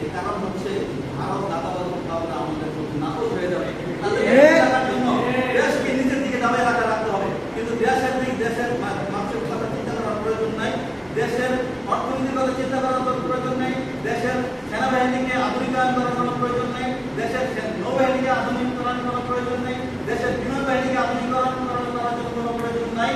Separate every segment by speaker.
Speaker 1: এর কারণ হচ্ছে ভারত দাতাবাদ মুকাবিলা আমাদের নাকচ হয়ে যাবে। দেশকে নিজের দিকে দাবায় রাখতে হবে, কিন্তু দেশের মানুষের কথা চিন্তা করার প্রয়োজন নাই, দেশের অর্থনীতির কথা চিন্তা করার প্রয়োজন নেই, দেশের সেনাবাহিনীকে আধুনিকায়ন করার কোনো প্রয়োজন নেই, দেশের নৌবাহিনীকে আধুনিকরণ করার প্রয়োজন নেই, দেশের বিমান বাহিনীকে আধুনিকরণ করার জন্য কোনো প্রয়োজন নাই।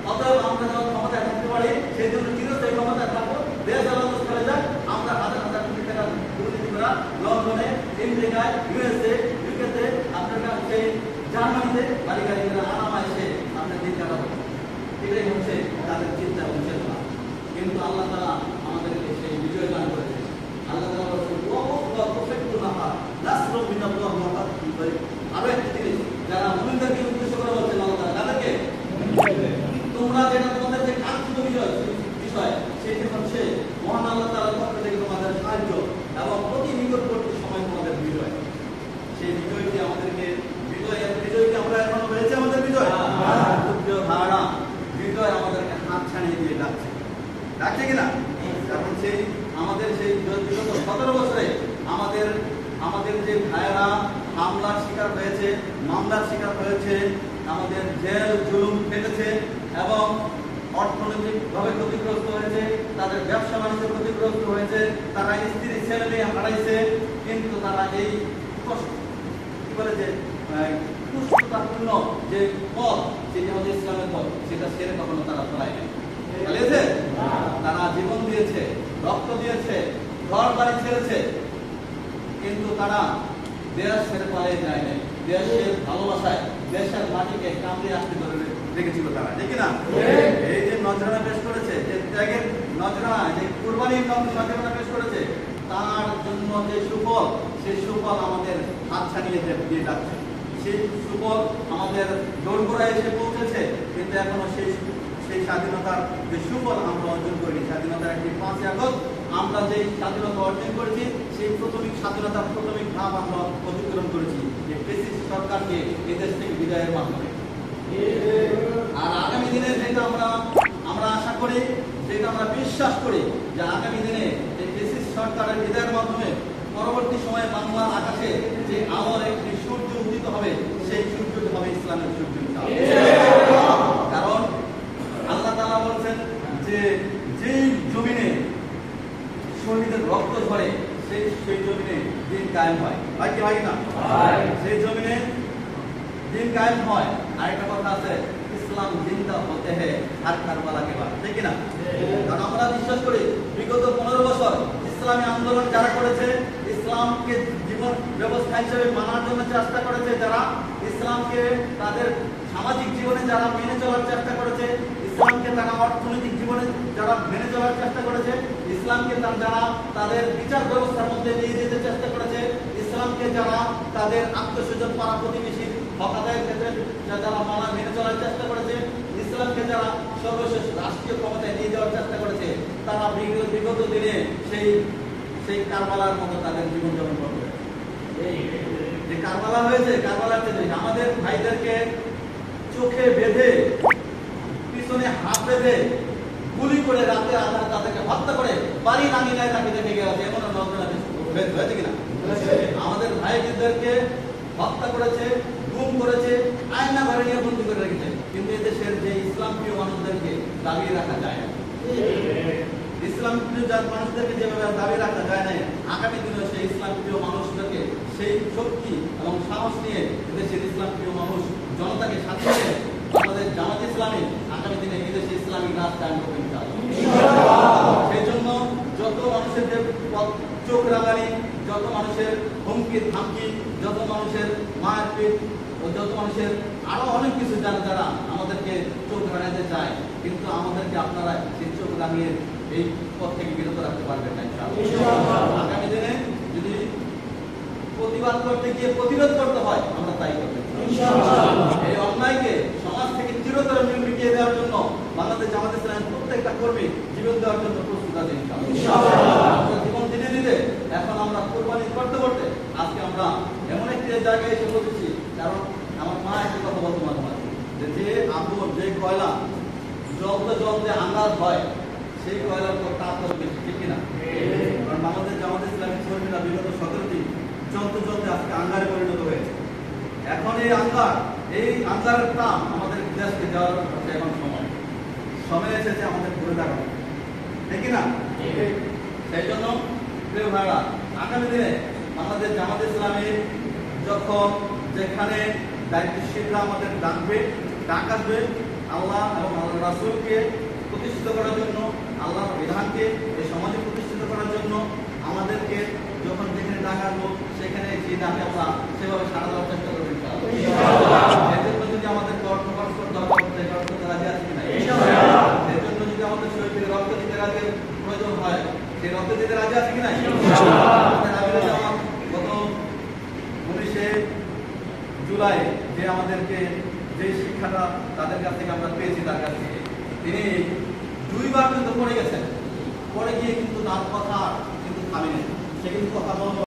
Speaker 1: অতএব আমরা যখন ক্ষমতায় থাকতে পারি সেই জন্য চিরস্থায়ী ক্ষমতায় থাকবো, দেশ আলাদা চলে যাক। আমরা হাজার হাজার কোটি টাকা দুর্নীতি করা লন্ডনে, আমেরিকায়, ইউএসএ, ইউকেতে, আপনার সেই জার্মানিতে বাড়ি গাড়ি করে আনামা এসে আপনার দিন কাটাবো, এটাই হচ্ছে তাদের চিন্তা এবং চেতনা। কিন্তু আল্লাহ তাআলা আমাদেরকে সেই বিজয় দান করেছে। আল্লাহ তাআলা বলেছেন আরো একটি জিনিস যারা মুমিনদেরকে উদ্দেশ্য করে বলছেন আল্লাহ তাআলা তাদেরকে, তোমরা যেটা তোমাদের যে কাঙ্ক্ষিত বিষয় সেটি হচ্ছে মহান আল্লাহ তাআলার পক্ষ থেকে তোমাদের সাহায্য এবং প্রতি নিকটবর্তী সময় তোমাদের বিজয়। সেই বিজয়টি আমাদেরকে বিজয়টি আমরা এখনো হয়েছে আমাদের বিজয় ধারণা, বিজয় আমাদেরকে হাত ছাড়িয়ে দিয়ে ডাকছে কিনা? কারণ সেই আমাদের সেই বিগত 17 বছরে আমাদের যে ভাইয়েরা হামলার শিকার হয়েছে, মামলার শিকার হয়েছে, আমাদের জেল জুলুম কেটেছে এবং অর্থনৈতিকভাবে ক্ষতিগ্রস্ত হয়েছে, তাদের ব্যবসা বাণিজ্য ক্ষতিগ্রস্ত হয়েছে, তারা স্ত্রী ছেলে মেয়ে হারাইছে, কিন্তু তারা এই কি বলে যে পুষ্টতাপূর্ণ যে পথ, সেটা হচ্ছে ইসলামের পথ, সেটা ছেড়ে কখনো তারা চলায় নাই। তারা জীবন দিয়েছে, রক্ত দিয়েছে, ঘর বাড়ি ছেড়েছে, কিন্তু তারা দেশ ছেড়ে পালিয়ে যায় নাই। দেশের ভালোবাসায় দেশের মাটিকে কামড়ে রাখতে ধরে রেখেছিল তারা, ঠিক না? এই যে নজরানা পেশ করেছে, যে ত্যাগের নজরানা, যে কুরবানির নজরানা পেশ করেছে, তার জন্য যে সুফল, সেই সুফল আমাদের হাত ছাড়িয়ে দিয়ে যাচ্ছে। সেই সুফল আমাদের দোরগোড়ায় এসে পৌঁছেছে, কিন্তু এখনো সেই স্বাধীনতার যে সুফল আমরা অর্জন করিনি। স্বাধীনতার একটি 5ই আগস্ট আমরা যে স্বাধীনতা অর্জন করেছি, সেই স্বাধীনতার প্রাথমিক ধাপ আমরা অতিক্রম করেছি যে ফ্যাসিস্ট সরকারকে এদেশ থেকে বিদায়ের মাধ্যমে। আর আগামী দিনে যেটা আমরা আশা করি, যেটা আমরা বিশ্বাস করি, যে আগামী দিনে এই ফ্যাসিস্ট সরকারের বিদায়ের মাধ্যমে পরবর্তী সময়ে বাংলার আকাশে যে আলোর একটি সূর্য উদিত হবে, সেই সূর্যটি হবে ইসলামের সূর্য। কারণ আল্লাহ তাআলা বলছেন যে যেই জমিনে শহীদের রক্ত ঝরে সেই জমিনে দিন কায়েম হয়, হয় না? সেই জমিনে দিন কায়েম হয়। আরেকটা কথা আছে, ইসলাম জিন্দা হতে হয় আর কারবালা কে বাদ, ঠিক না? কারণ আমরা বিশ্বাস করি বিগত 15 বছর ইসলামী আন্দোলন যারা করেছে, ইসলামকে জীবন ব্যবস্থা হিসেবে মানার জন্য চেষ্টা করেছে, যারা ইসলামকে তাদের সামাজিক জীবনে যারা মেনে চলার চেষ্টা করেছে, ইসলামকে তারা অর্থনৈতিক জীবনে যারা মেনে চলার চেষ্টা করেছে, ইসলামকে যারা তাদের বিচার ব্যবস্থার মধ্যে নিয়ে যেতে চেষ্টা করেছে, ইসলামকে যারা তাদের আত্মস্বজন পাড়া প্রতিবেশী হক আদায়ের ক্ষেত্রে যারা মেনে চলার চেষ্টা করেছে, ইসলামকে যারা সর্বশেষ রাষ্ট্রীয় ক্ষমতায় নিয়ে যাওয়ার চেষ্টা করেছে, তারা বিগত দিনে সেই কারবালার মতো তাদের জীবনযাপন করবে। যে কারবালা হয়েছে, কারবালার ক্ষেত্রে আমাদের ভাইদেরকে চোখে বেঁধে, পিছনে হাত বেঁধে, গুলি করে রাতে আধার তাদেরকে হত্যা করে বাড়ি আঙিনায় তাকে দেখে গেছে, এমন নজরা হয়েছে কিনা? আমাদের ভাইদেরকে হত্যা করেছে, গুম করেছে, আয়না ঘরে নিয়ে বন্দী করে রেখেছে, কিন্তু এদেশের যে ইসলাম প্রিয় মানুষদেরকে দাবিয়ে রাখা যায় না। ইসলাম প্রিয় মানুষদেরকে যেভাবে দাবি রাখা যায় না, আগামী দিনে সেই ইসলাম প্রিয় মানুষদেরকে সেই শক্তি এবং সাহস নিয়ে দেশের ইসলাম প্রিয় মানুষ জনতাকে সাথে নিয়ে আমাদের জামাত ইসলামী আগামী দিনে এদেশে ইসলামিক রাজ কায়েম করবে ইনশাআল্লাহ। সেই জন্য যত মানুষের যে চোখ রাঙানি, যত মানুষের হুমকি ধামকি, যত মানুষের মারপিট ও যত মানুষের আরো অনেক কিছু যারা আমাদেরকে চোখ রাঙাতে চায়, কিন্তু আমাদেরকে আপনারা সেই চোখ রাঙিয়ে এই পথ থেকে বিরত রাখতে পারবেন না ইনশাআল্লাহ। আগামী দিনে যদি প্রতিবাদ করতে গিয়ে প্রতিরোধ করতে হয়, আমরা তাই করব ইনশাআল্লাহ। এই অন্যায়কে সমাজ থেকে চিরতরে মিটিয়ে দেওয়ার জন্য বাংলাদেশ জামাত ইসলামের প্রত্যেকটা কর্মী জীবন দেওয়ার জন্য প্রস্তুত আছে ইনশাআল্লাহ। জীবন দিতে দিতে এখন আমরা কুরবানি করতে করতে আজকে আমরা এমন একটি জায়গায় এসে পৌঁছেছি, কারণ আমার মা একটা কথা বলতো মাঝে মাঝে, যে আগুন, যে কয়লা জ্বলতে আন্দাজ হয়, সেই কয়লার পর তাপ বেশি, ঠিক কিনা? কারণ আমাদের জামাত ইসলামের কর্মীরা চলতে চলতে আজকে আঙ্গারে পরিণত হয়েছে। এখন এই আঙ্গারের দাম আমাদের দেশকে দেওয়ার এখন সময় এসেছে আমাদের ঘুরে দাঁড়ানো, ঠিক না? সেই জন্য প্রিয় ভাইরা, আগামী দিনে আমাদের জামাত ইসলামী যখন যেখানে দায়িত্বশীলরা আমাদের ডাক আসবে আল্লাহ এবং আল্লাহ রাসূলকে প্রতিষ্ঠিত করার জন্য, আল্লাহর বিধানকে এই সমাজে প্রতিষ্ঠিত করার জন্য আমাদেরকে যখন যেখানে ডাক আসবো সেখানে যে ডাকে আমরা সেভাবে সাড়া দেওয়ার চেষ্টা করবো ইনশাআল্লাহ। এর জন্য যদি আমাদের অর্থ খরচ করতে হবে সেই খরচ করতে রাজি আছি কিনা? এর জন্য যদি আমাদের শরীর থেকে রক্ত দিতে প্রয়োজন হয় সেই রক্ত দিতে রাজি আছে কিনা? গত 19শে জুলাই যে আমাদেরকে যে শিক্ষাটা তাদের কাছ থেকে আমরা পেয়েছি, তার কাছ থেকে তিনি 2 বার কিন্তু পড়ে গেছেন, পড়ে গিয়ে কিন্তু তার কথা কিন্তু থামেনি, সে কিন্তু কথা বলল।